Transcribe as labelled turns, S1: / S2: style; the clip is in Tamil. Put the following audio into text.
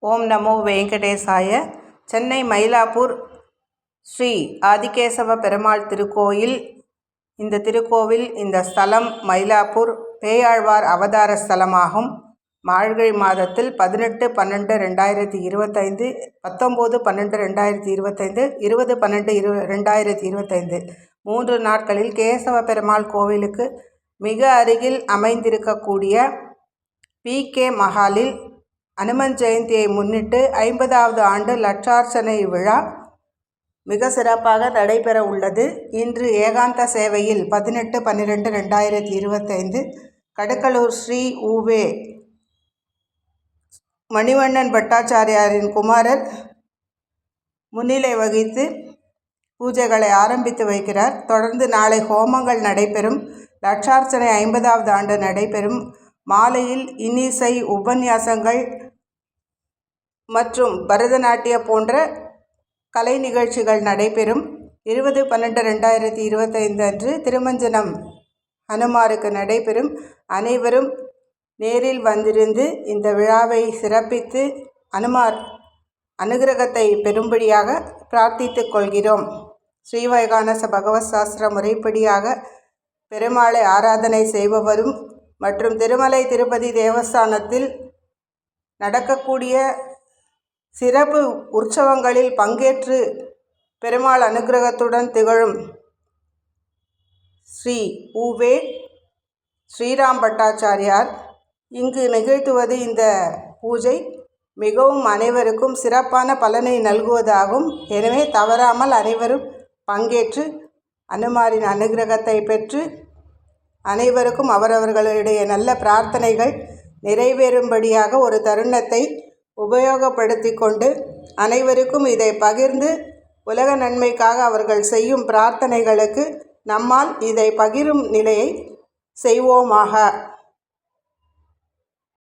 S1: ஓம் நமோ வெங்கடேசாய. சென்னை மயிலாப்பூர் ஸ்ரீ ஆதிகேசவ பெருமாள் திருக்கோயில். இந்த திருக்கோவில், இந்த ஸ்தலம் மயிலாப்பூர் பேயாழ்வார் அவதார ஸ்தலமாகும். மார்கழி மாதத்தில் 18/12/2025, 19/12/2025, 20/12/2025 3 நாட்களில் கேசவ பெருமாள் கோவிலுக்கு மிக அருகில் அமைந்திருக்கக்கூடிய PK மஹாலில் அனுமன் ஜெயந்தியை முன்னிட்டு 50வது ஆண்டு லட்சார்ச்சனை விழா மிக சிறப்பாக நடைபெற உள்ளது. இன்று ஏகாந்த சேவையில் 18/12/2025 கடுக்கலூர் ஸ்ரீ உவே மணிவண்ணன் பட்டாச்சாரியாரின் குமாரர் முன்னிலை வகித்து பூஜைகளை ஆரம்பித்து வைக்கிறார். தொடர்ந்து நாளை ஹோமங்கள் நடைபெறும். லட்சார்ச்சனை 50வது ஆண்டு நடைபெறும். மாலையில் இன்னிசை, உபன்யாசங்கள் மற்றும் பரதநாட்டிய போன்ற கலை நிகழ்ச்சிகள் நடைபெறும். 20/12/2025 அன்று திருமஞ்சனம் ஹனுமாருக்கு நடைபெறும். அனைவரும் நேரில் வந்திருந்து இந்த விழாவை சிறப்பித்து அனுமார் அனுகிரகத்தை பெறும்படியாக பிரார்த்தித்துக் கொள்கிறோம். ஸ்ரீவைகானச பகவத் சாஸ்திர முறைப்படியாக பெருமாளை ஆராதனை செய்பவரும் மற்றும் திருமலை திருப்பதி தேவஸ்தானத்தில் நடக்கக்கூடிய சிறப்பு உற்சவங்களில் பங்கேற்று பெருமாள் அனுகிரகத்துடன் திகழும் ஸ்ரீ உவே ஸ்ரீராம் பட்டாச்சாரியார் இங்கு நிகழ்த்துவது இந்த பூஜை மிகவும் அனைவருக்கும் சிறப்பான பலனை நல்குவதாகும். எனவே தவறாமல் அனைவரும் பங்கேற்று அனுமாரின் அனுகிரகத்தை பெற்று அனைவருக்கும் அவரவர்களுடைய நல்ல பிரார்த்தனைகள் நிறைவேறும்படியாக ஒரு தருணத்தை உபயோகப்படுத்தி கொண்டு அனைவருக்கும் இதை பகிர்ந்து உலக நன்மைக்காக அவர்கள் செய்யும் பிரார்த்தனைகளுக்கு நம்மால் இதை பகிரும் நிலையை செய்வோமாக.